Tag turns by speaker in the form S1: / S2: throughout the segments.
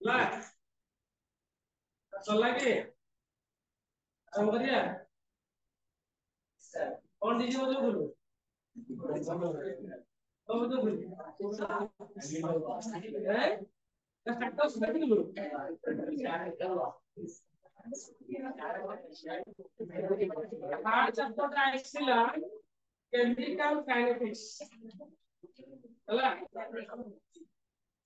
S1: ला चला के अंगरिया कौन दीजिए मुझे बोलो तो मुझे बोलो है का स्टेटस देख लो हार्ड चैप्टर का आइसिला केमिकल काइनेटिक्स ହେଲା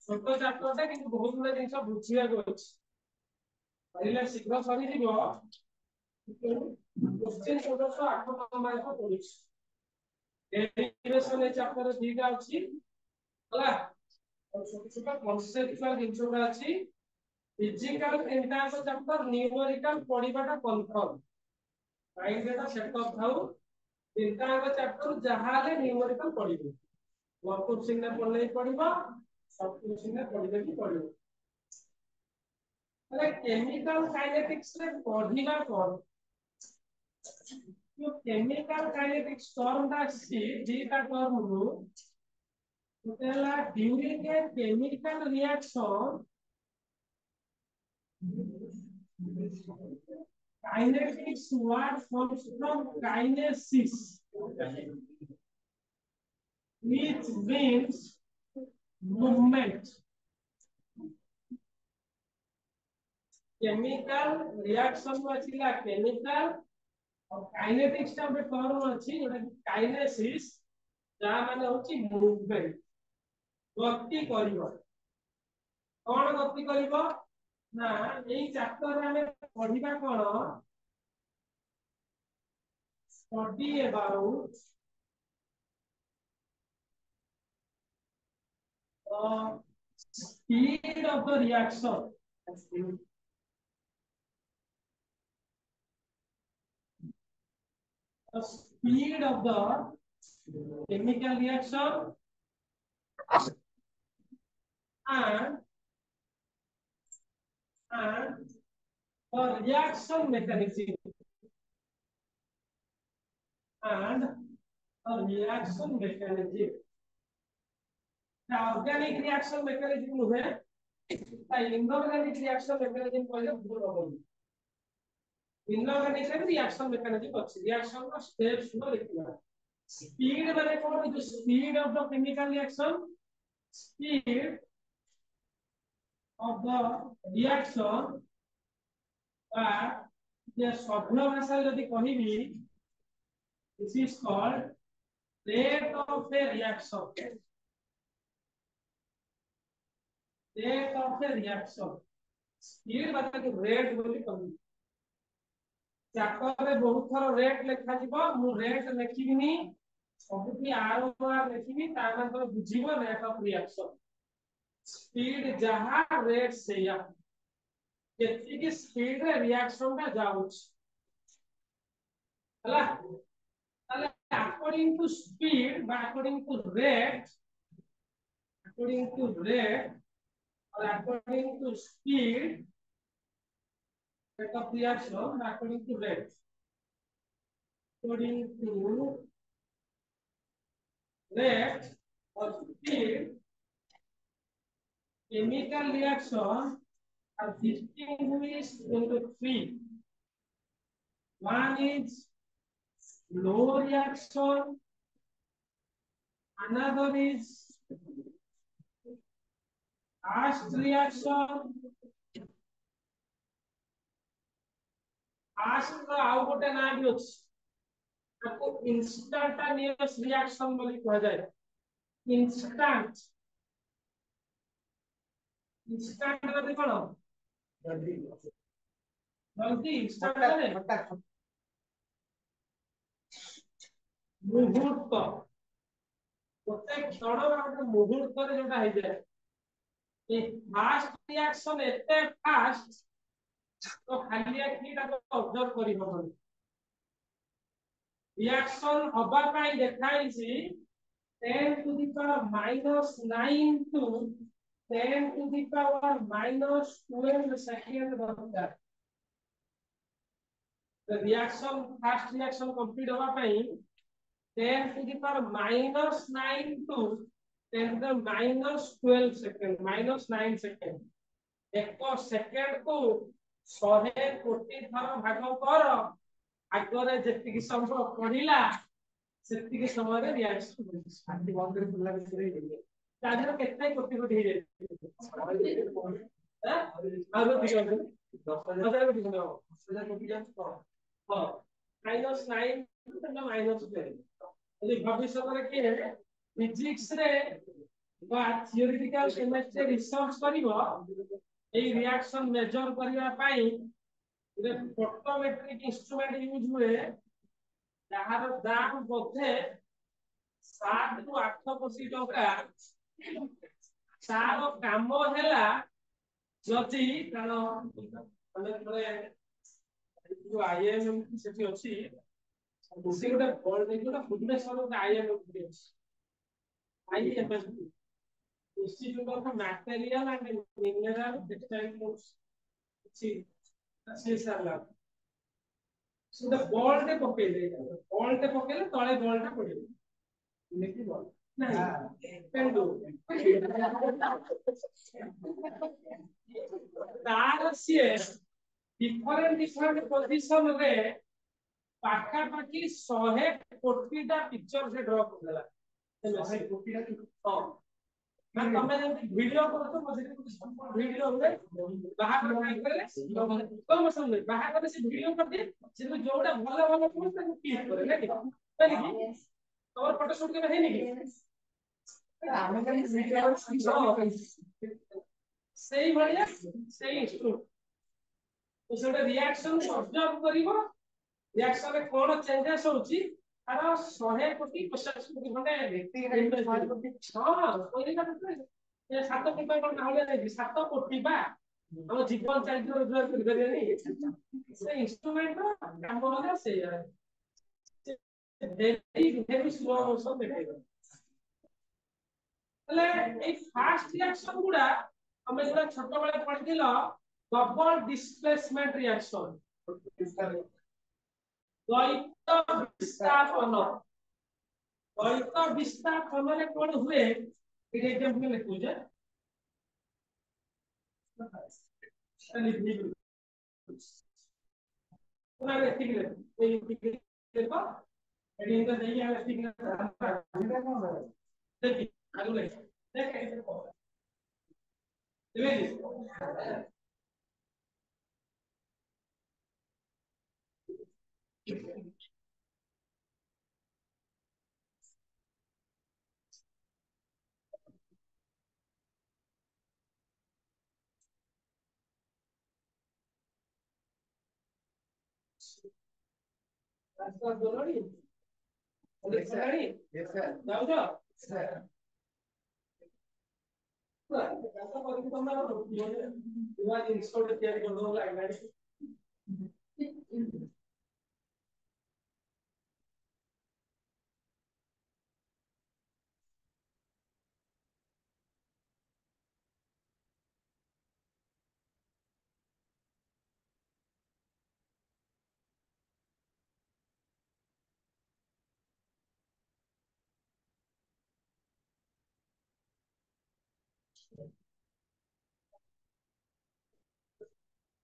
S1: छोटो चैप्टर टा किंतु बहुत गुड जिंस बुझिया को अछि पहिले शीघ्र सरी दिबो क्वेश्चन 1408 नंबर को पढिछ डेरिवेशन ए चैप्टर दीटा अछि होला और छोट छोट कॉन्सेप्चुअल जिंसटा अछि फिजिकल एंटायर चैप्टर न्यूमेरिकल पढिबाटा कंफर्म माइंड रे सेटअप थाउ एंटायर चैप्टर जहाले न्यूमेरिकल पढिबो वर्कआउट सिग्नल पढले पढिबो सब कुछ सिग्नल पढले भी पढिबो अरे केमिकल काइनेटिक्स रे पढिबा पर यो केमिकल काइनेटिक्स टर्म दा सी दीटा टर्म रु तोला during a chemical reaction kinetics word comes from kinesis which means movement chemical reaction वाचिला chemical और kinetics टा बे टर्म अछि जोटा kinesis जा माने होची मूवमेंट गति करिवो कोन गति करिवो ना एई चैप्टर रे हमें पढिबा कोन study about speed of the reaction the speed of the chemical reaction and the reaction mechanism and the reaction mechanism the organic reaction mechanism नुहे the inorganic reaction mechanism कहले भूल होबो inorganic reaction mechanism अछि reaction का steps no लिखना speed माने कोन जो speed of the chemical reaction speed of the reaction ये शब्द भाषा यदि कहिबी this is called rate of a reaction speed मतलब कि rate बोली कहबी चैप्टर रे बहुत थोर रेट लिखा जीवो मु रेट लिखिबिनी सबकी आर लिखिबी ता मतलब बुझिबो रेट ऑफ रिएक्शन स्पीड जहां रेट से या केती की स्पीड रे रिएक्शन ता जाउछ हला ताले अकॉर्डिंग टू स्पीड बा अकॉर्डिंग टू रेट और according to speed rate of reaction according to rate according to rate or speed chemical reaction are distinguished into three. One is slow reaction, another is fast reaction, fast का आउ गोटे ना भी अछि आपको instantaneous reaction बोली कहा जाए इंस्टेंट मतलब कोन जल्दी इंस्टेंट माने मुहूर्त गोटे क्षण गोटे मुहूर्त रे जोटा हे जाए ए फास्ट रिएक्शन एते फास्ट तो खाली एकीटा तो ऑब्जर्व करि हबनी रिएक्शन हबा पाई देखाई छी 10 to the power -9 to 10 to the power -12 second दरकार the reaction fast reaction complete हबा पाई 10 to the power -9 to 10 to the -12 second -9 second एक सेकेंड को 100 कोटी थर भाग कर आगे जी समय पढ़ला से समय रिएक्शन केते कोटी कोटी -9 -10 भविष्य में किए फिजिक्स रे बा थियोरेटिकल केमिस्ट्री रिसर्च करिवो এই রিঅ্যাকশন মেজর করিবা পাই যে ফটোমেট্রিক ইনস্ট্রুমেন্ট ইউজ हुए যাହାର দাম ବୋଧେ 7 ରୁ 8 କୋଟି ଟଙ୍କା ତାର କାମ ହେଲା ଯଦି କାରଣ ଆମେ ଥରେ जो आईएमएम ସେଠି ଅଛି ସେ ଗୋଟେ ବଡ ଗୋଟେ ଭୁବନେଶ୍ୱର ଗୋଟେ ଆଇଏମଏମ ଅଛି IMM institute of material and mineral textile सी सी सरला सुदा बॉल टे पकेले तळे बॉल टा पड़े इनेकी बॉल नहीं पेंडु तार सिए डिफरेंट पोजीशन रे पाखा पाखी 100 कोटीटा पिक्चर से ड्रॉ करला 100 कोटीटा हां ना तमे जब वीडियो करो तो मजे वीडियो रे बाहर ट्राई करे कम समय बाहर करे से वीडियो कर दे से जोड़ा भलो भलो को क्लिक करे ना कि तोर फोटो शूट के है नहीं ଆମେ ଖାଲି ଭିଡିଓ ସେଇ ଭଳିଆ ସେଇ ଇନଷ୍ଟ୍ରୁମେଣ୍ଟ तो सेटा रिएक्शन ऑब्जर्व करिवो रिएक्शन रे कोन चेंजेस होची तार 100 कोटी 50 कोटी खंडे व्यक्ति हां कोई ना ये 7 कोटी कोन नाले नहीं 7 कोटी बा हम जीवन चरित्र रोजगार कर करिया नहीं से इंस्ट्रूमेंट रो काम होला से वेरी वेरी स्लो मोशन देखेगा એટલે এই ফাস্ট রিঅ্যাকশন গুড়া আমি যেটা ছোট বেলা পড়িছিল डबल डिस्प्लेसमेंट रिएक्शन द्वैत विस्थापन रे कोन हुए एक एग्जांपल लिखू जे ना रे ठीक है ये ठीक है को एडी तो नहीं है ठीक है देखिए आगे ले देखिए रास्ता बोलोनी देख सकानी यस सर जाओ जाओ सर रास्ता पर तुम ना युवा इंस्टॉल तैयारी कर दो लाइब्रेरी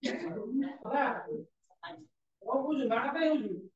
S1: होला ओ बुझ बाटा पे बुझ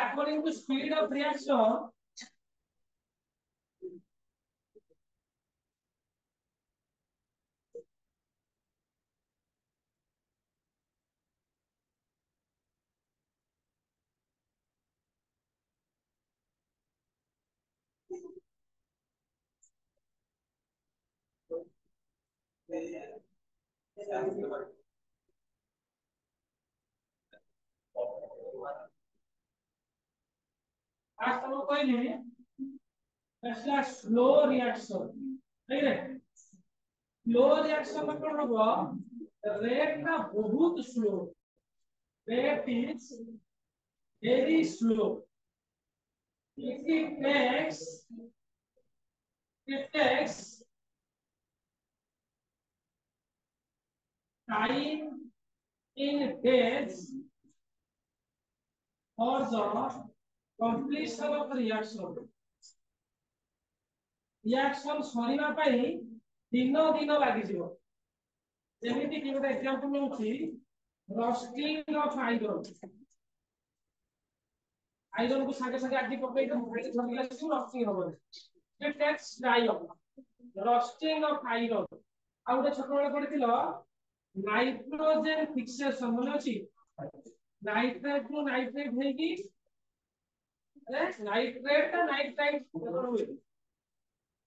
S1: According to speed of reaction आज तुम कहली ऐसा स्लो रिएक्शन ठीक है स्लो रिएक्शन में कौन होगा रेट का बहुत slow rate is very slow it takes time in days for the completion of reaction. Reaction ସରିବା ପାଇଁ ଦିନ ଦିନ ଲାଗିଯିବ ଯେମିତି କି ଗୋଟେ एग्जांपल ନେଉଛି roasting of iron आयरन को सागे सागे आदि पकई दो भाई झड़िला से रोस्टिंग हो it takes time roasting of iron आ ଗୋଟେ छोट बळे पडिथिलो नाइट्रोजन फिक्सेशन मन अछि नाइट्रेट टू नाइट्रेट है कि अरे नाइट्रेट का नाइट्राइट हुए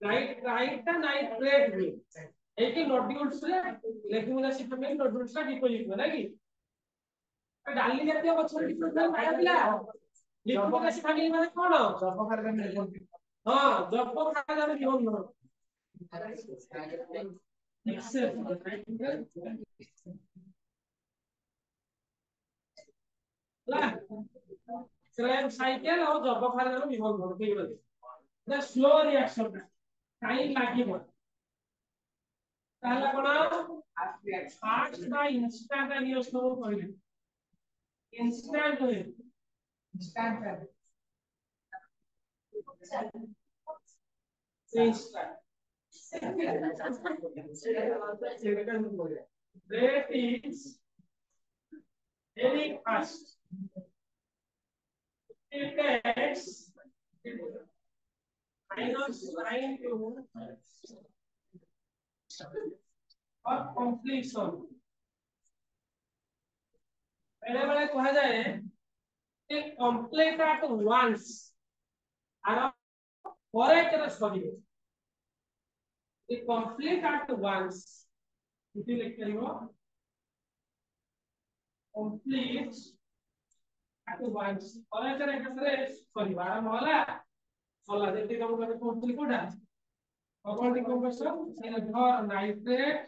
S1: नाइट्राइट का नाइट्रेट हुए एक ही नोड्यूल्स रे लेक्युमिनस सिस्टम में नोड्यूल्स का डिपोजिट हो ना कि डाली जाती है बच्चों डिपोजिट पाया पिला लेक्युमिनस फैमिली माने कोन जब खार में हां जब खार में नियम न Krebs cycle और जब खार में नियम न ठीक है the slow reaction time लागिबो ताला कोना fast ना instantaneous तो कहले instant होय instant rate is very fast it takes -9 to or completion पहले वाले कहा जाए कि complete at once आरा परे केना सरियो कि complete at once इति लिख करियो complete at once परे केना केसरे सरियो आरा होला होला जेति हम करे complete कोडा Upon decomposition, silver nitrate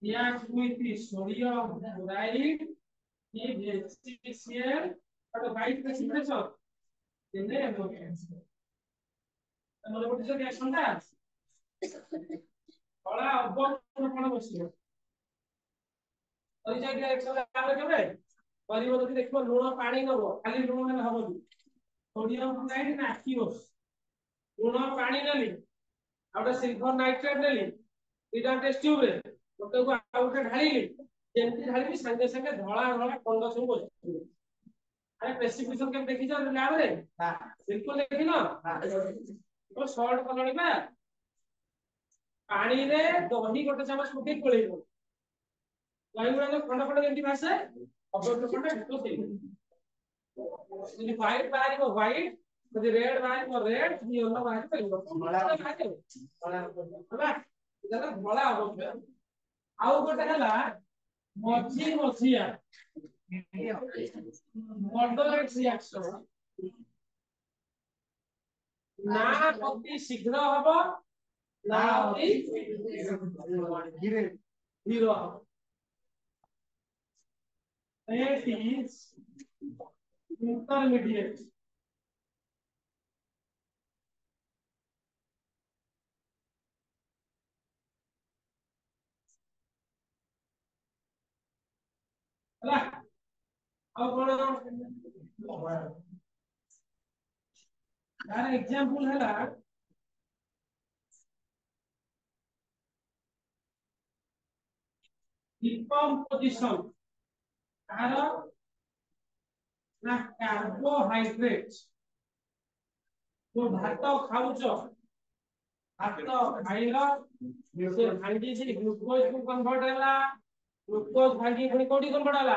S1: reacts with the sodium chloride, gives HCl, but the white precipitation. Then they have no cancer. And what is the reaction that? Ola above kona basiyo. Oi jai reaction la kebe? Paribo jodi dekho luna pani nabo, khali luna na habo. Sodium chloride na aqueous. Luna pani nali. आउटा silver nitrate नेली इटा test tube रे ओटे को outta ढाळीली जेंति ढाळीली संगे संगे धळा धळा कंड सब बसि अरे प्रेसिपिटेशन के देखि जा लैब रे हां बिल्कुल देखि न हां तो शॉर्ट कलणी बा पानी रे दही गोटे चमच फुटी पळेइबो दही रे खंड खंड जेंति भासे अबो खंड ढको से यदि व्हाइट बाहर white The red wine for red, the yellow wine for yellow. Bala इधर बड़ा हो गया आउ गोटे हला मझी मझिया मॉडरेट रिएक्शन ना अति शीघ्र हबो ना अति धीरे धीरे it is intermediate अब कोन यार एग्जांपल है ला डिकम्पोजिशन तार ना कार्बोहाइड्रेट जो भात खाउछ भात खाइला से भांगी से ग्लूकोज को कन्वर्ट होला ग्लूकोज भांगी पुनी कोडी कन्वर्ट होला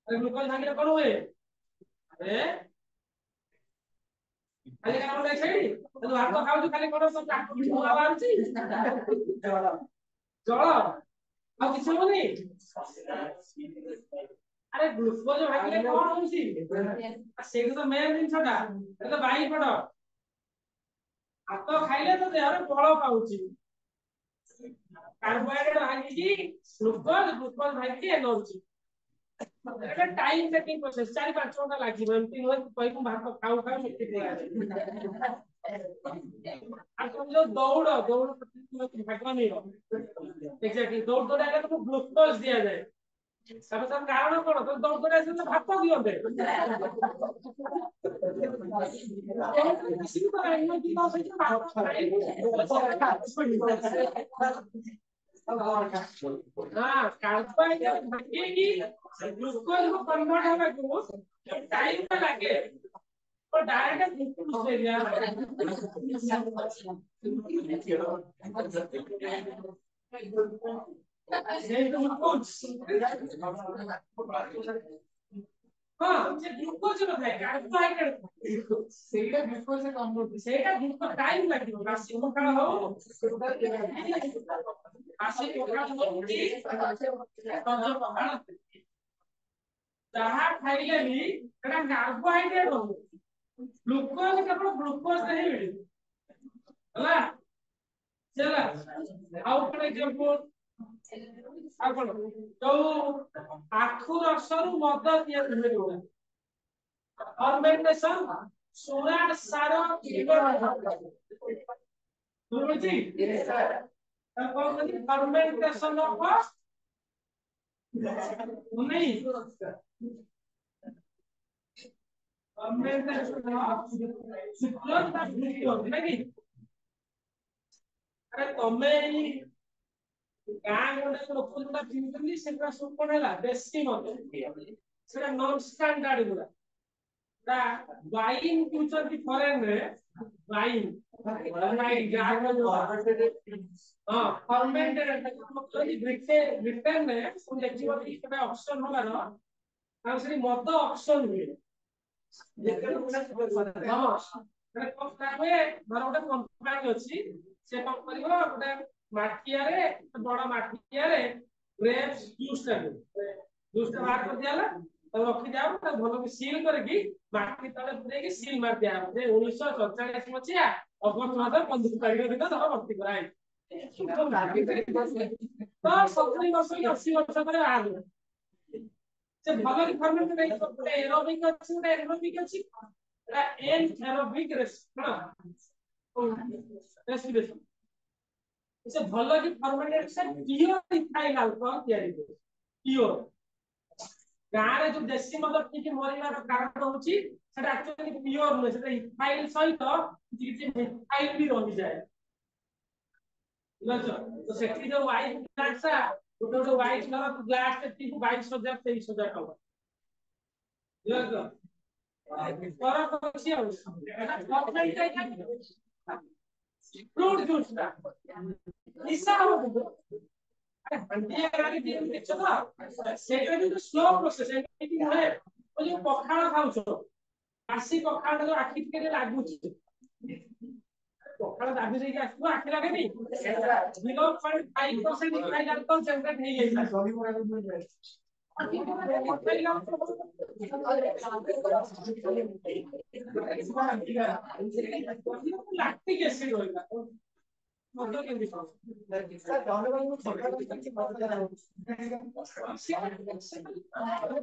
S1: अरे ग्लूकोज भांगी कोन होए अरे खाली काम नै छैडी तो भात खाउछ खाली कोन सब काटुछ होला बारछि जळ ଆଉ କିଛି ହବନି। अरे ग्लूकोज भागिले कोन होउची सेगु तो मेन जिनसटा तो बाई पड़ हाथ खाइले तो देह रे बल पाउची कार्बोहाइड्रेट भागी ग्लूकोज ग्लूकोज भागी एनर्जी एटा टाइम टेकिंग प्रोसेस 4-5 घंटा लागि एमती होय कोइ को भात खाउ खाउ मिट्टी दिया आ तुम जो दौड़ दौड़ भागवा नहीं एग्जैक्टली दौड़ दौड़ आगे तो ग्लूकोज दिया जाए सब सब कारण कोन तो दौड़ दौड़ आसे भात दियते हां कार्बोहाइड्रेट भागेगी ग्लूकोज को कन्वर्ट होने को टाइम तो लगे और डायरेक्ट ग्लूकोज दे दिया हाँ जे ग्लूकोज न थाए कार्बोहाइड्रेट सेटा ग्लूकोज से कन्वर्ट सेटा ग्लूकोज टाइम लागियो बासी पखाळ हो बासी पखाळ हो कि तंज पखाळ जहाँ खाइले भी एटा कार्बोहाइड्रेट हो ग्लूकोज केवल ग्लूकोज नहीं मिले हला चला आउ पर एग्जांपल आपण तो आखु रसरु मद दिया हुए फर्मेंटेशन सुरार सार बुझी कौन करी फर्मेंटेशन ऑफ नहीं फर्मेंटेशन ऑफ सुक्रोज का ग्लूकोज नहीं अरे तमे गाँ गोटे लोक जोटा पिउछन्ति सेटा सब कोन हैला देसी मद सेटा नॉन स्टैंडर्ड गुला दा वाइन पिउछन्ति फॉरेन रे वाइन वाइन गाँ हां फर्मेंटेड मतलब ब्रिटेन रे तुम देखिबो कि केबे ऑप्शन होगा न तार से मद ऑप्शन हुए हां रे कोस्टावे मार गोटे कंपनी अछि से कम करिवो गोटे माटिया रे बड़ा माटिया रे ग्रेप्स जूस बाहर कर दियाला तो रखि जाओ तो भलो के सील करके माटी तले पुरे के सील मार दिया जे 1947 मचिया अगस्त मास 15 तारिख दिन धर भर्ती कराई तो 70 वर्ष की 80 वर्ष करे आ से भलो के फर्मेंट नहीं तो एरोबिक अछि एरोबिक अछि एटा एन एरोबिक रेस्पिरेशन इसे भलो की फर्मेंटेशन प्योर इथाइल अल्कोहल तयारी करे प्योर गारे जो देसी मद पीके मरिवार कारण होची सेटा एक्चुअली प्योर न सेटा इथाइल सहित किछि मिथाइल भी रहि जाय बुझछ तो सेठी जो वाइट ग्लास गोटे वाइट कलर ग्लास सेठी 22,000 23,000 टका बुझछ फरक अछि आ फ्रूट जूस का निशा हो हंडिया गाड़ी दिन देखो ना सेटा भी स्लो प्रोसेस है कि है ओ जो पखाल खाउछो आसी पखाल जो आखि के लागु छी पखाल दाबी देई आसु आखि लागे नहीं 0.5% इथाइल अल्कोहल जनरेट नहीं है लैक्टिक एसिड होगा मतलब के दिखो सर डॉलर में सरकार की किसी बात कर रहा हूं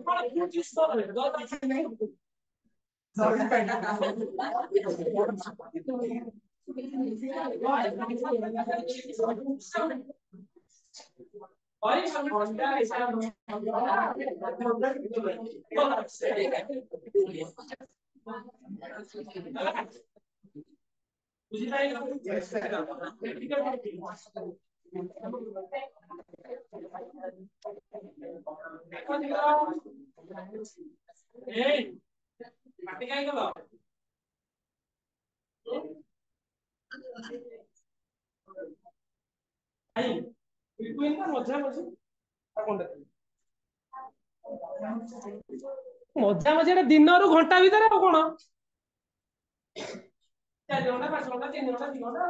S1: फल फ्रूट जूस तो है दो तरह नहीं और समझता है हिसाब मजा मजा दिन घंटा भीतर कौन 4 घंटा 5 घंटा 3 घंटा 2 घंटा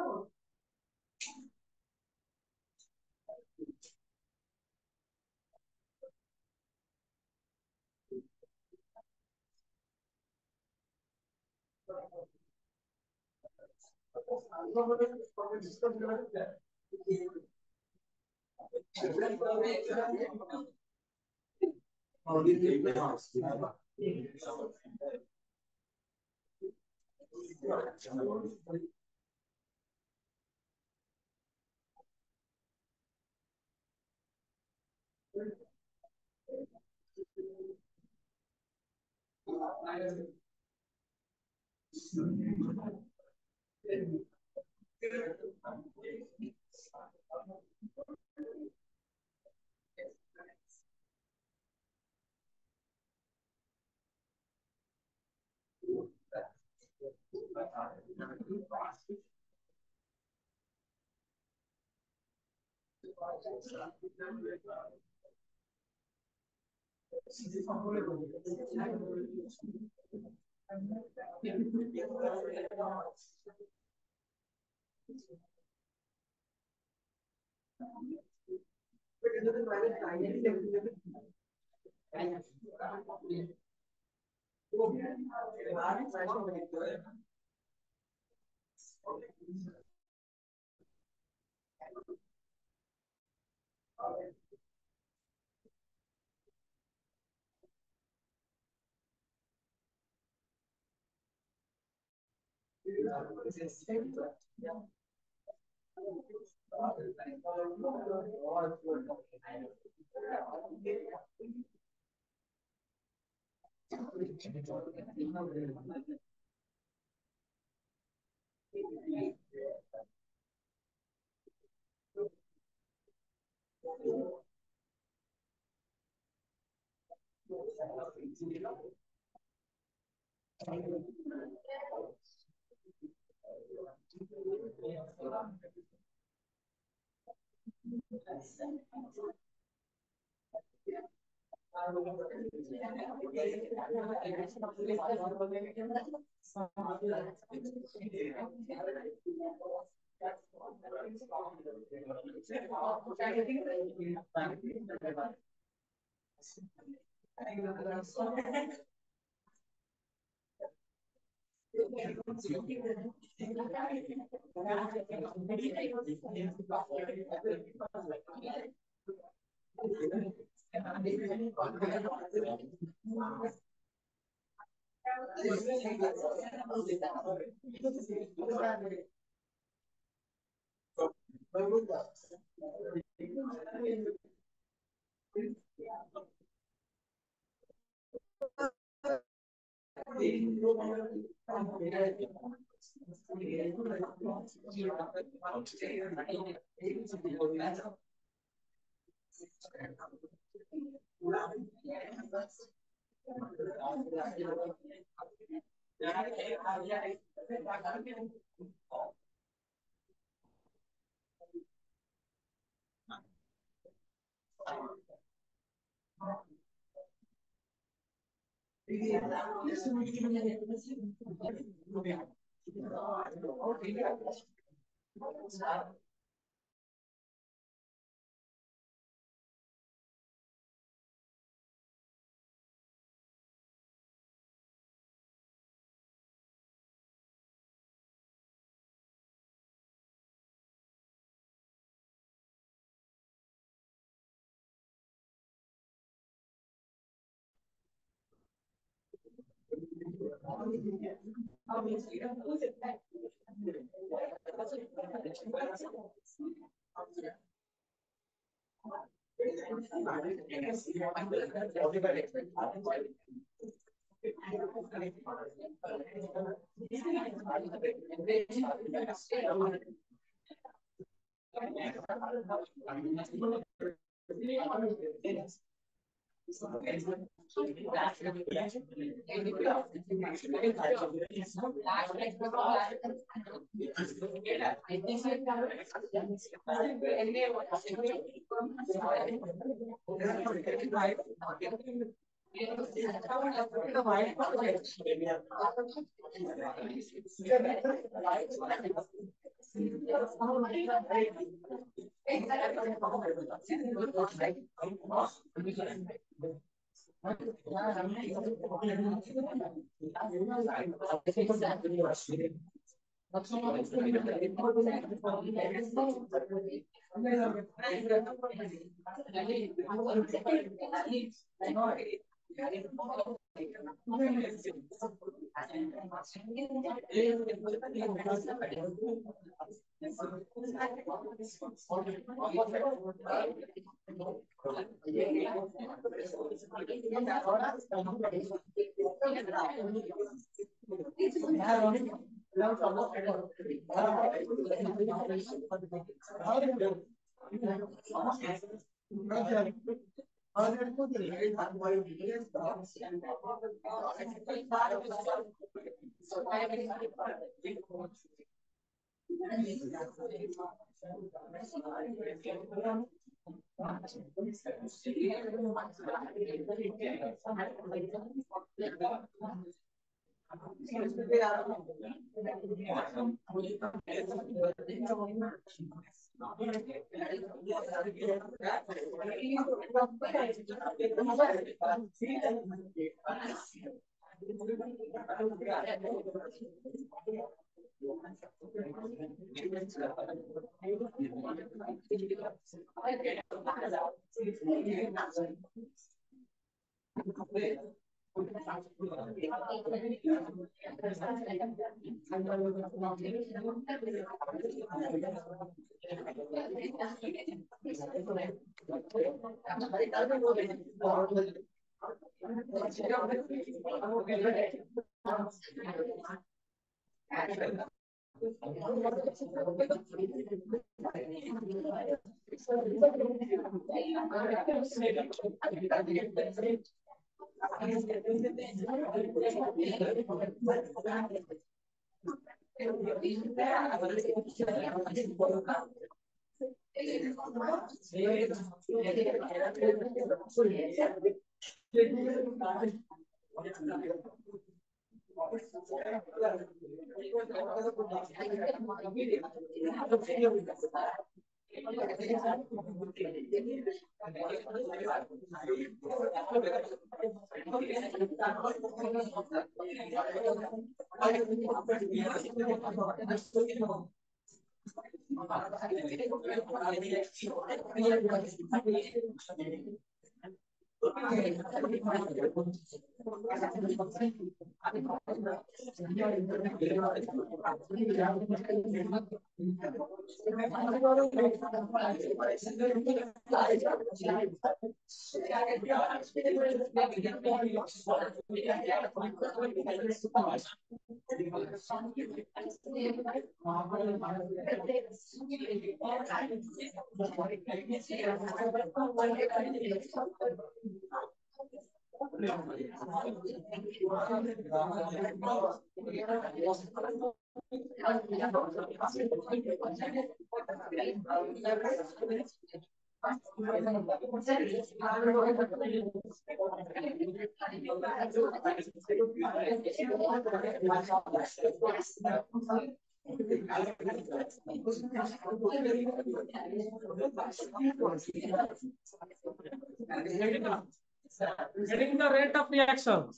S1: Getting the rate of reaction.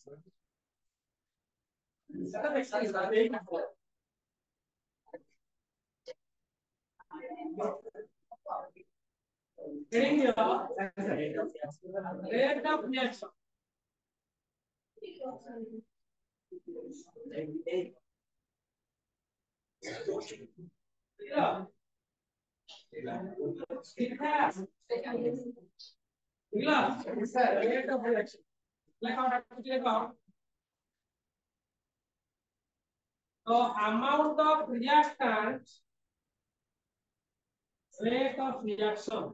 S1: Getting the rate of reaction. Yeah. Rate of reaction. Like how the amount of reactant, rate of reaction,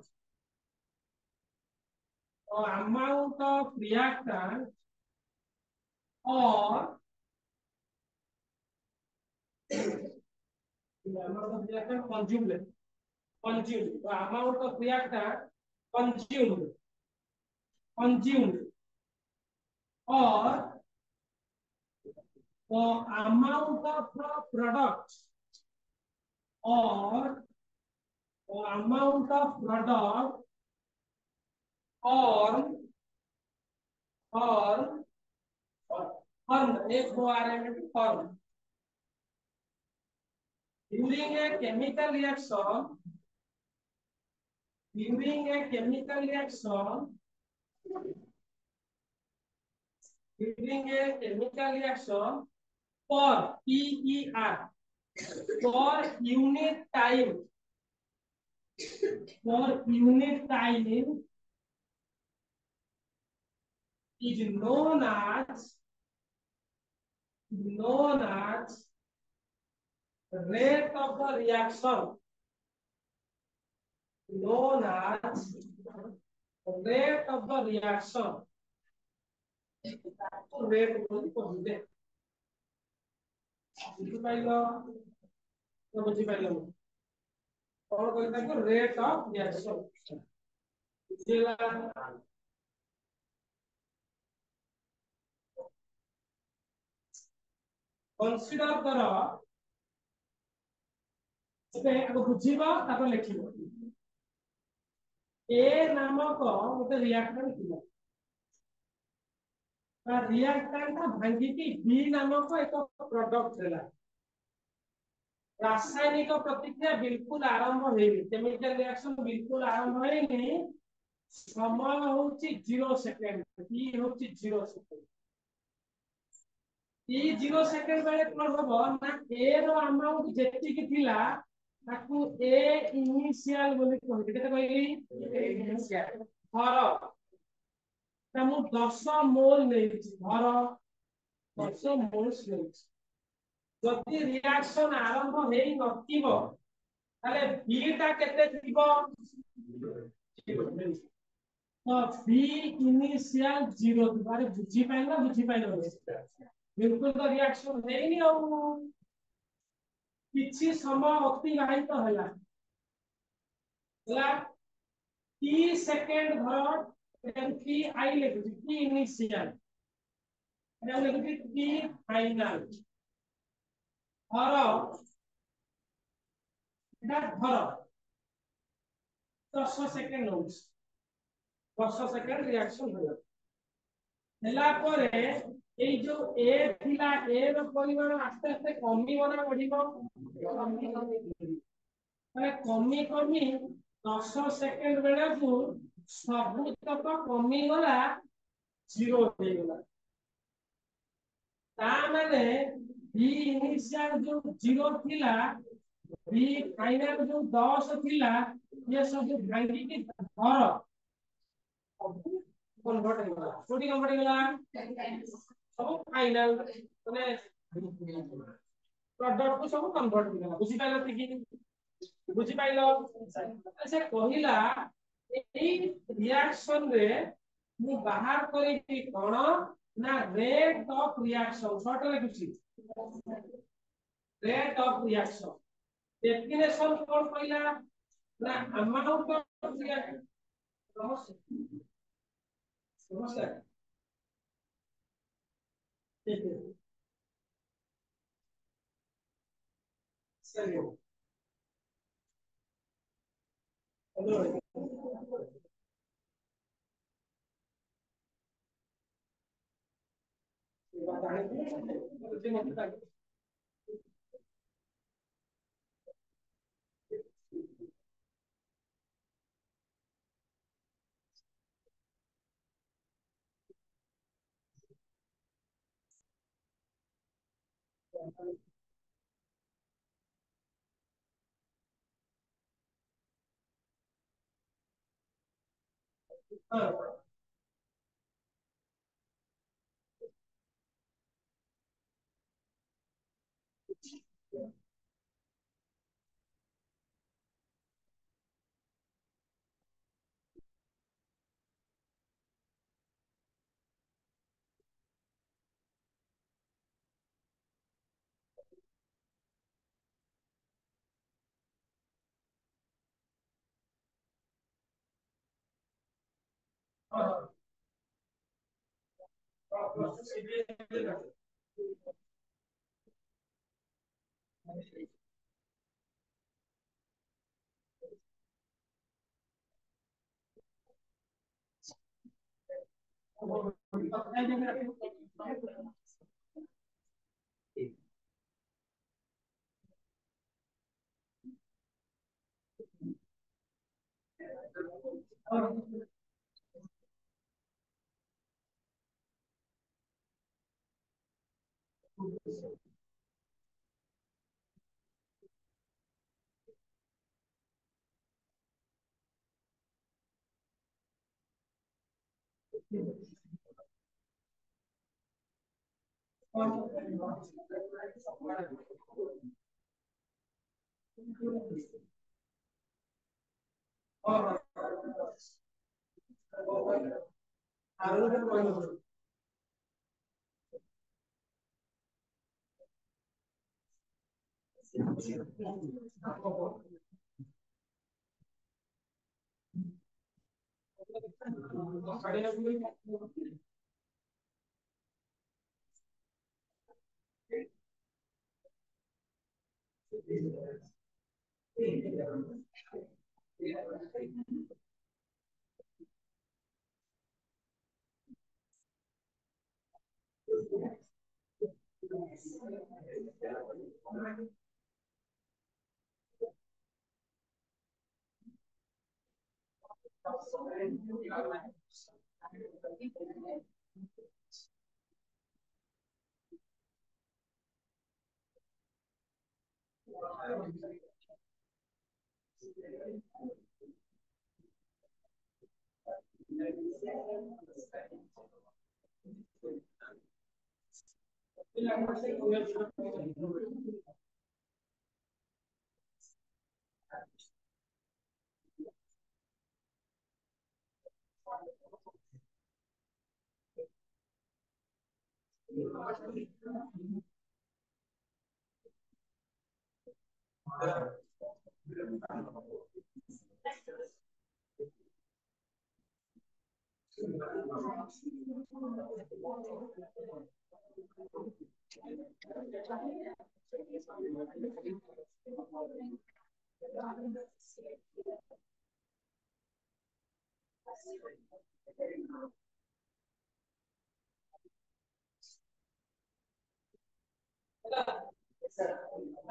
S1: the amount of reactant or the amount of reactant consumed, the amount of reactant consumed, or the amount of product or the amount of product or firm, F-O-R-M, firm, during a chemical reaction, during a chemical reaction, during a chemical reaction, per PER, per unit time, per unit time is known as rate of the reaction, known as rate of the reaction. Rate बोली कहते बुझी pilo तो बुझी pilo और कहता है rate of reaction बुझिला consider करो से आगो बुझिबा तापर लिखिबो ए नामक गोटे रिएक्टेंट थिला रिएक्टेंट भांगी की बी नामक एक प्रोडक्ट थिला रासायनिक प्रतिक्रिया बिल्कुल आरंभ होइनी केमिकल रिएक्शन बिल्कुल आरंभ होइनी समय होची 0 सेकंड टी होची 0 सेकंड टी 0 सेकंड बेले कोन होबो ना ए रो अमाउंट जेति की थिला ताकू ए इनिशियल बोली कहते केते कहली ए इनिशियल धर त मु 10 मोल नेछि धर 10 मोल नेछि जति रिएक्शन आरंभ हेई नथिबो ताले बी ता केते थिबो तो बी इनिशियल 0 बारे बुझी पाइलो बिल्कुल तो रिएक्शन हेई नि किछि समय अतिबाहित होला टी सेकंड धर T I लिखुची T initial Etah लिखुची T final धर एटा धर 10 सेकंड होउछ 10 सेकंड रिएक्शन होला हेला परे এই जो ए थिला ए रो परिमाण आस्ते आस्ते कमिबो ना बढ़िबो মানে कमी 10 सेकंड बेले को सब तक कमी गला 0 हो गला ता माने बी इनिशियल जो 0 थिला बी फाइनल जो 10 थिला ये सब भांगी के धर कन्वर्ट हो गला कोडी कन्वर्ट हो गला सब फाइनल माने प्रोडक्ट को सब कन्वर्ट हो गला बुझी पाइलो कि बुझी पाइलो से कहिला एई रिएक्शन रे मु बाहर करी कोन ना रेट ऑफ रिएक्शन शॉर्ट लिखुची रेट ऑफ रिएक्शन डेफिनेशन कोन कहला ना अमाउंट ऑफ रिएक्शन समझ सही हो हेलो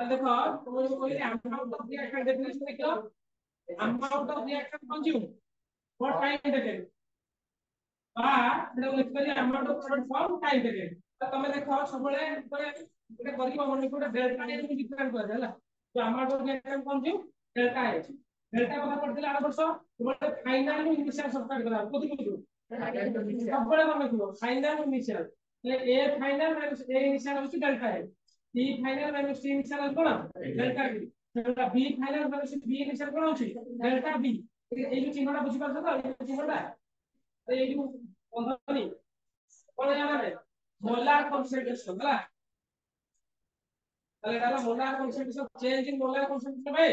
S1: देखो तुम कोई amount of reactant definition देखो amount of reactant consumed what time taken বা এটা লিখবে amount of product form time taken তো তুমি দেখো সবବେଳେ এটা করিব মনে কোটা ডেল্টা এ তুমি ডিফাইন করে ହେଲା তো amount of reactant consumed delta A delta কথা পড়ছিলে আর বর্ষ তোমাদের ফাইনাল ইনিশিয়াল সবস্ট্রাক্ট করা কত কিছু সবବେଳେ মনে করো ফাইনাল ইনিশিয়াল তাহলে A final minus A initial হচ্ছে delta A T final minus T initial কোন ডেল্টা বি তাহলে B final minus B initial কোন হচ্ছে ডেল্টা বি এই যে চিহ্নটা বুঝি পারছো তো এই চিহ্নটা এই যে বন্ধনী কোন জানাবে মোলার কনসেন্ট্রেশন ହେଲା তাহলে এটা হলো molar concentration change in molar concentration হবে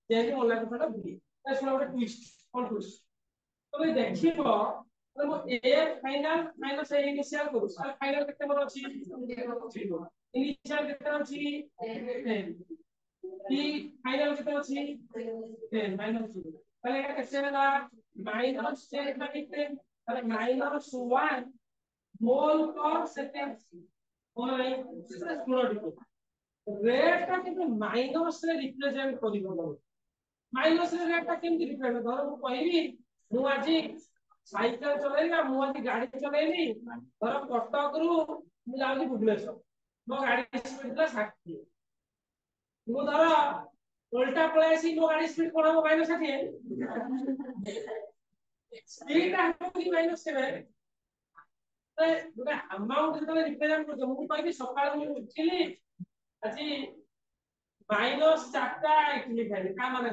S1: change in molar concentration B তাহলে শোনা একটা টুইস্ট কোন টুইস্ট তুমি দেখিব ମୁଁ a final minus a initial କରୁ ଆଉ final କେତେ ମୋର ଅଛି 0 initial କେତେ ଅଛି 10 b final କେତେ ଅଛି 10 minus 0 ତାହେଲେ এটা କେତେ ହେଲା minus 10 by 10 ତାହେଲେ minus 1 mole per second কোন নাই স্মরণ রেটটা কিন্তু মাইনাস রে রিপ্রেজেন্ট করিব মাইনাস রে রেটটা কেমতি রিপ্রেজেন্ট ধর ମୁଁ କହିବି ମୁଁ ଆଜି साइकिल चलेगा मु आज गाड़ी चलेनी धर कटक रु मु जाउची भुवनेश्वर मो गाड़ी स्पीड ला 60 मु धर उल्टा पळेसी मो गाड़ी स्पीड कोन हो -60 स्पीड हमको की -7 तो गोटे अमाउंट जब रिप्रेजेंट करतो मु कहबी सकाळ मु उठिली আজি माइनस 4टा एक्चुअली खाली का माने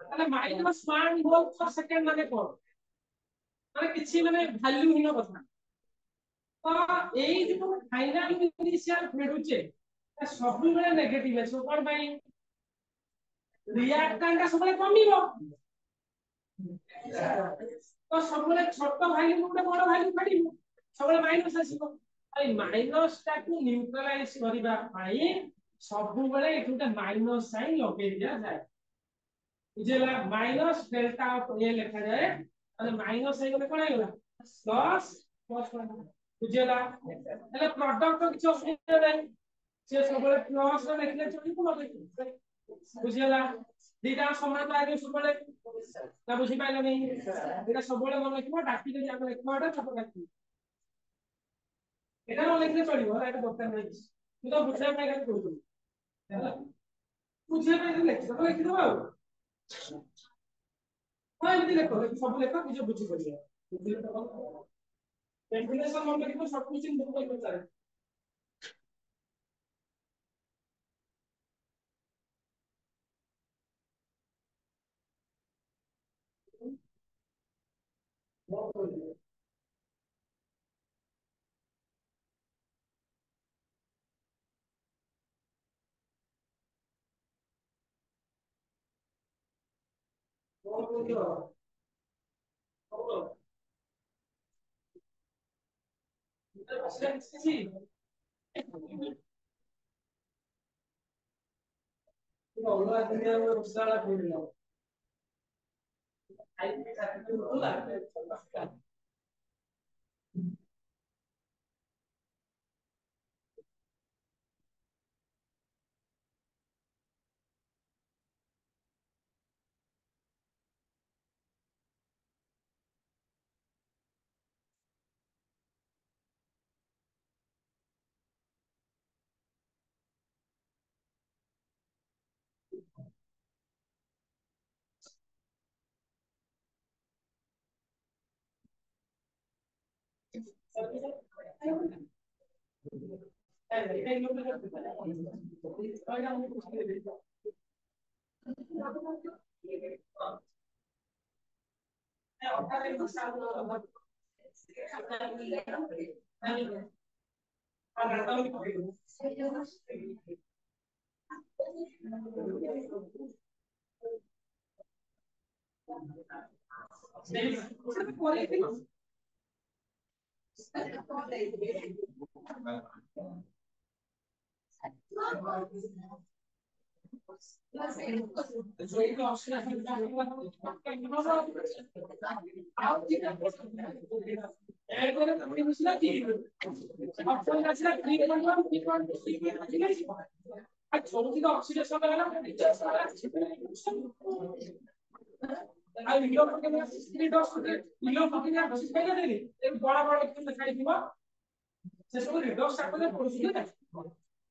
S1: তাহলে माइनस 1 मोल पर सेकंड মানে কোন মানে কিছু মানে ভ্যালু হীন কথা তো এই যে ফাইনাল ইনিশিয়াল ফেডুচে ସବୁବେଳେ নেগেটিভ আছে কোন ভাই রিঅ্যাক্ট্যান্টটা সবବେଳେ কমিব তো সবବେଳେ ছোট ভ্যালু গুলো বড় ভ্যালু কাটিব সবବେଳେ মাইনাস আসিব এই মাইনাসটাକୁ न्यूट्रलाइज କରିବା ପାଇଁ ସବୁବେଳେ ଏଠି ମାଇନସ সাইন ଲଗେଇ ଦିଆ যায় बुझेला माइनस डेल्टा ऑफ ए लिखा जाए अरे माइनस है गले कोन आइला प्लस प्लस बुझेला એટલે પ્રોડક્ટ କିଛି ଅସୁବିଧା ନାହିଁ ସେ ସବୁବେଳେ ପ୍ଲସ ରେ ଲେଖିଲେ ଚଳିବ ବୁଝେଲା दीटा समान लागे सबले ना बुझी पाइला नहीं एटा सबले मन लिखिबो डाकी जे हम लिखबो एटा सब डाकी एटा न लिखले चलिबो एटा दरकार नहीं तू तो बुझाय पाइ कर कहू ହେଲା बुझाय पाइ लिख सब लिख दबा हां एमती लिखो सब लिखो बुझे बुझी पड़िया बुझले तो कैलकुलेशन मन लिखो सब कुछ इन बुक कर चाहे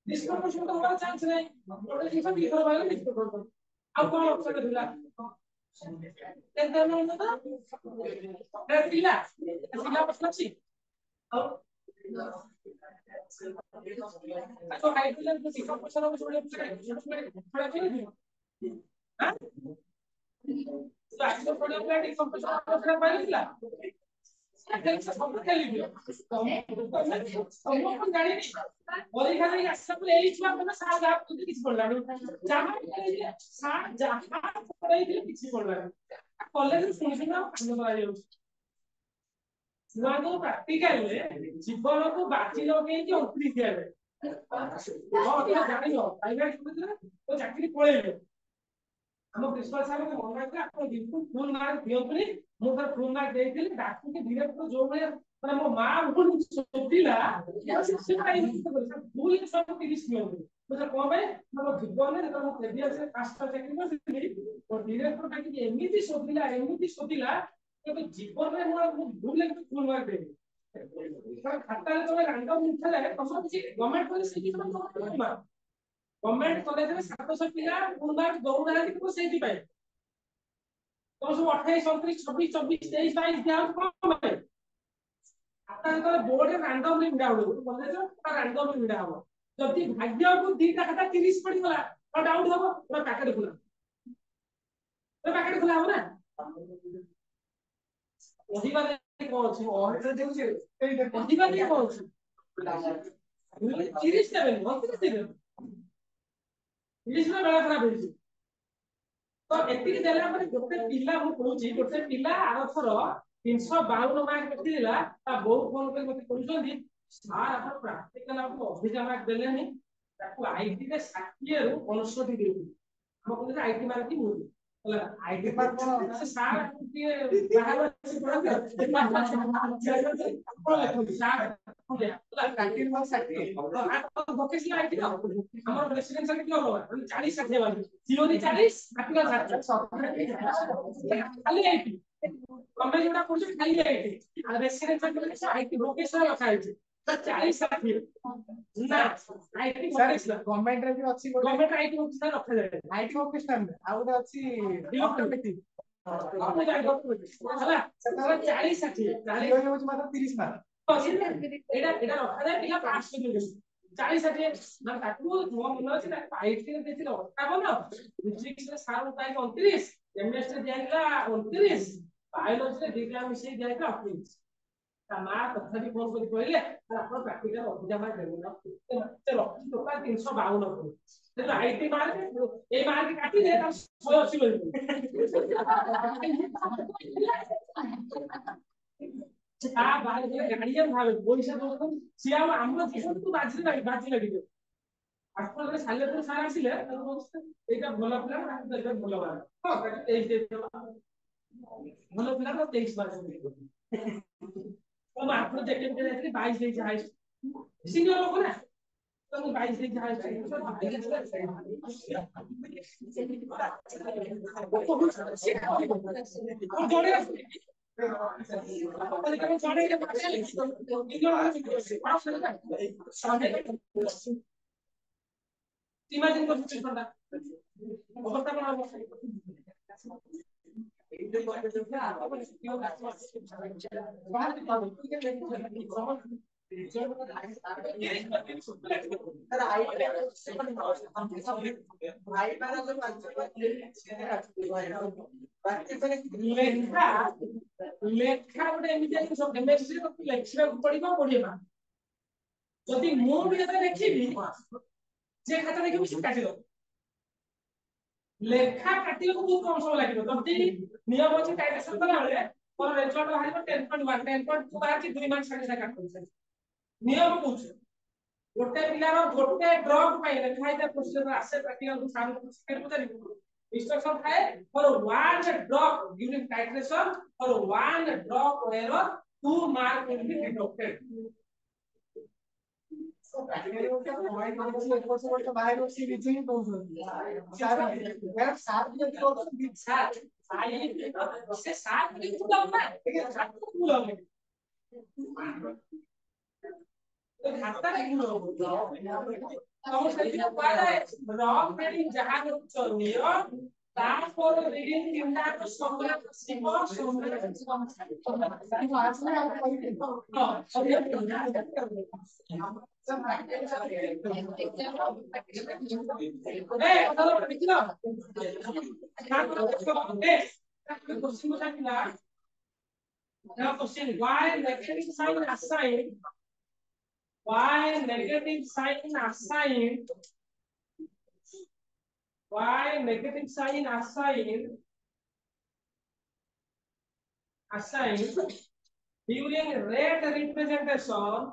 S1: डिस्कशन तो होगा चांस नहीं टोटल जिसको लिखो वाला डिस्कशन अब कौन ऑप्शन दिला टेंशन में ना सिला मतलब सी अब तो हाइड्रोजन को सिका क्वेश्चन में थोड़ा चाहिए हां तो एक्चुअल प्रोडक्ट का कंप्यूटर पाइल दिला सब खेली दियो हम अपन गाड़ी परीक्षा में आसब एई छुआ मतलब साथ आप तो किछ पडलानी जहां साथ जहां पढाई दिले किछ पडलानी कॉलेज सुनिना काम करा जाउ छुआ को प्रैक्टिकल रे जीवन को बाजी लगे कि उतरी दियाले तो जानि हो प्राइवेट स्कूल तो चाकरी पळेले हम प्रिंसिपल साहब को मन रखा आपको बिल्कुल फुल मार्क दियोतनी मु सर फुल मार्क देइथिले डाकू के डायरेक्टर जो भले ମାନେ ମୋ ମା ଉଠୁନି ଶୋଧିଲା ସେ ପାଇ ଭୁଲ ସବୁ 30 ନିଅନ୍ତି ବୁଝ କଣ ପାଇଁ ମୋ ଜୀବନରେ ଯେତେବେଳେ ମୁଁ ପ୍ରେଭିୟସ୍ କାଷ୍ଟ ଚାକିରି କରିଥିଲି ମୋ ଡିରେକ୍ଟର ପାଖରେ ଏମିତି ଶୋଧିଲା କିନ୍ତୁ ଜୀବନରେ ମୁଁ ଭୁଲ ଫୁଲ ମାର୍କ ଦେବି କାରଣ ଖାତାରେ ତମେ ରାଣ୍ଡମ ଉଠେଲେ ତମର କିଛି ଗଭର୍ଣ୍ଣମେଣ୍ଟ କଲେଜ ସେଇଠି ତମେ ଗଭର୍ଣ୍ଣମେଣ୍ଟ କଲେଜରେ 700 ପିଲା ଫୁଲ ମାର୍କ ଦଉନାହାନ୍ତି କିନ୍ତୁ ସେଇଥିପାଇଁ ତମ ସବୁ 28 29 26 24 23 22 ଦିଆହଉଛି କଣ ପାଇଁ आता बोर्ड रैंडमली मिडा हो कॉलेज का रैंडमली मिडा हो जति भाग्य को दीटा खाता 30 पड़ी गला तो डाउट हो पूरा पैकेट खुला तो पैकेट खुला हो ना अधिकार कौन छी ऑर्डर देउ छे अधिकार कौन छी 30 देबे मत देबे 30 में बड़ा खराब होई तो एतिक देला पर गोटे पिला मु कहूची गोटे पिला आरथर 352 मार्क रखिला ता बहु फोन पे मते कहउछंदी सार आपण प्रैक्टिकल आपको अधिका मार्क देलेनी ताको आईटी रे 60 रु 59 देउ हम कहले आईटी मार्क की बोली होला आईटी मार्क कोन सार के बाहर से पढ़ा 40 ভোকেশনাল আইটি না আমার রেসিডেন্সিয়াল কি হলো 40 60 বাজে 0 40 80 খালি আইটি আমরা যেটা করছি খালি আইটি আর রেসিডেন্সিয়াল আইটি ভোকেশনাল লেখা আছে 40 60 না আইটি ভোকেশনাল গভর্নমেন্ট রে ଅଛି ଗଭର୍ନମେଣ୍ଟ ଆଇଟି ଭୋକେଶନାଲ ରଖା ଯାଏ ଆଇଟି ଭୋକେଶନାଲ ଆଉ ଗୋଟେ ଅଛି ଇଲେକ୍ଟ୍ରୋନିକ୍ ଆପଣ ହେଲା ସେତେବେଳେ 40 60 40 ହେଉଛି ମାତ୍ର 30 ମାର୍କ ଏଇଟା ଏଇଟା ରଖାଯାଏ ପିଲା ପାସ୍ କରିବେ 40 60 ନା ତାକୁ ମୋ ମନେ ଅଛି ତାକୁ ଆଇଟି ରେ ଦେଇଥିଲେ 58 ଫିଜିକ୍ସ ରେ ସାର୍ ପାଇଲେ 29 କେମିଷ୍ଟ୍ରି ଦିଆଯାଇଥିଲା 29 ବାୟୋଲୋଜି ରେ ଦିଟା ମିଶେଇ ଦିଆଯାଇଥିଲା 28 ତା ମା ତଥାପି ଫୋନ କରି କହିଲେ ଆପଣ ପ୍ରାକ୍ଟିକାଲ ଅଧିକା ମାର୍କ ଦେବେ ନା ଏତେ ରଖି ଟୋଟାଲ 352 କରୁ କିନ୍ତୁ ଆଇଟି ମାର୍କ ଏଇ ମାର୍କ କାଟି ଦେ ତାର 180 ରହିବ ତା ବାହାରେ ଗାର୍ଡିଆନ ଭାବେ ପଇସା ଦଉଛନ୍ତି ସିଏ ଆଉ ଆମର ଜୀବନକୁ ବାଜି ଲାଗିଯିବ ଆପଣ ସାଲେପୁର ସାର୍ ଆସିଲେ ଏଇଟା ଭଲ ପିଲା ତାକୁ ଦେବେ ଭଲ ମାର୍କ ହଁ ତାକୁ 23 ଦେଇଦେବା ଭଲ ପିଲା ତ 23 ମାର୍କ ଦେଇଦେବ ମୁଁ ଆପଣ ଦେଖିବାକୁ ଯାଇଥିଲି 22 ଦେଇଛି ହାଇ ସିନିୟର ଲୋକ ନା ତ ମୁଁ 22 ଦେଇଛି high Imagine what you think ଲେଖା ଗୋଟେ ଏମିତି କେମିଷ୍ଟ୍ରି ଲେଖିବାକୁ ପଡିବ ପଢିବା ଯଦି ମୁଁ ବି ଯେତେବେଳେ ଲେଖିବି যে খাতা দেখি সে কাটি দাও লেখা কাটিବାକୁ ବହୁତ କମ ସମୟ ଲାଗିବ ଯଦି ନିୟମ ଅଛି ଟାଇଟେସନ କଲା ବେଳେ ମୋର ରେଜଲ୍ଟ ବାହାରିବ 10.1 10.2 ବାହାରିଛି 2 ମାର୍କ ସାଙ୍ଗେ ସାଙ୍ଗେ କାଟୁଛି ନିୟମ କହୁଛି ଗୋଟେ ପିଲାର ଗୋଟେ ଡ୍ରପ ପାଇଁ ଲେଖା ହେଇଥିବା ପ୍ରୋସିଜର ଆସେ ପ୍ରାକ୍ଟିକାଲ ସାର୍ ଶିଖେଇ ପଚାରିବୁ instruction ଥାଏ for one drop during titration for one drop error 2 mark will be deducted তারপর রিডিং তিনটা সম্মান Shiva Now question why negative sign assigned why negative sign assigned why negative sign assigned during red representation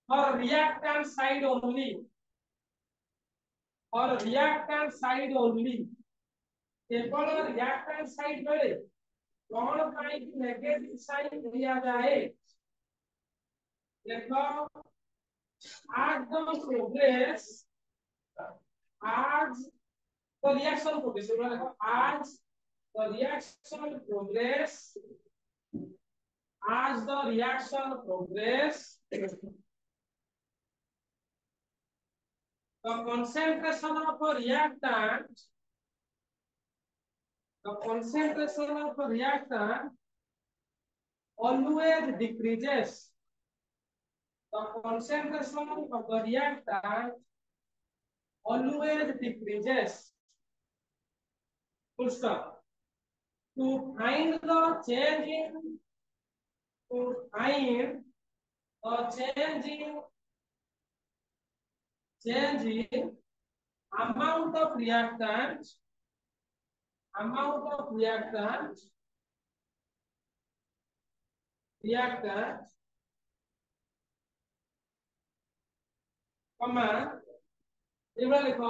S1: or reactant side only केवल reactant side बड़े कौन पाई negative sign दिया जाए देखो आज the progress आज the reaction progress आज the reaction progress the concentration of a reactant always decreases the concentration of the reactant always decreases full stop to find the change in amount of reactant comma এবার লেখো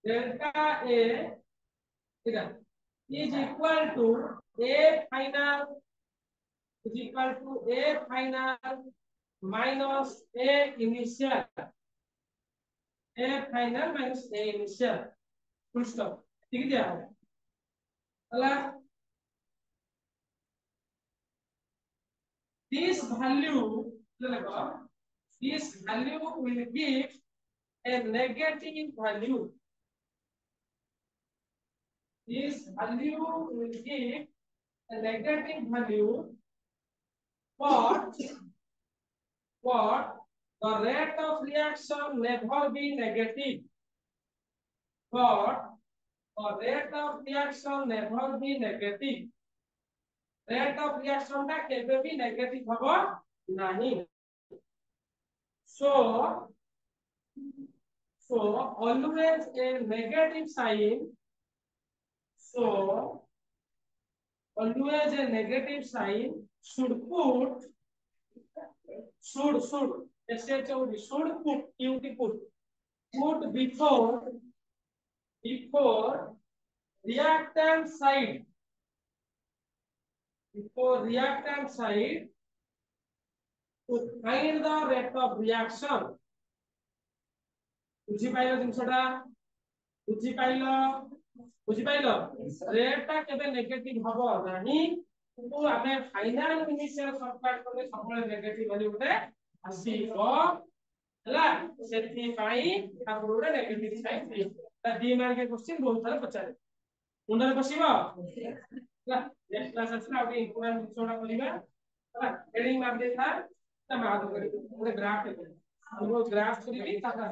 S1: delta A ठीक है, is equal to A final is equal to A final minus A initial. A final minus A initial. Full stop. ठीक है, अगला this value this value will give a negative value. This value will give a negative value, but the rate of reaction never be negative. But the rate of reaction never be negative. Rate of reaction टा केबे भी negative हबो नहीं. So always a negative sign. So always a negative sign should put should should put before reactant side to find the rate of reaction. बुझी pilo जिनसटा बुझी pilo rate टा केबे negative हबो नाही तो आमे फाइनल इनिशियल सबट्रैक्ट करले सबले नेगेटिव वैल्यू उठे आसीबो हला सेति पाई तापुरे नेगेटिव साइन ता डी मार्क के क्वेश्चन बहुत सारा पचारे मुंडर बसिबो हला नेक्स्ट क्लास आछला आबे इम्पोर्टेंट जिनसटा करिबा हला हेडिंग मार दे था ता मार दो करे ग्राफ है वो ग्राफ करिबी ताका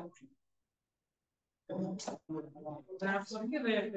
S1: ग्राफ करके रेट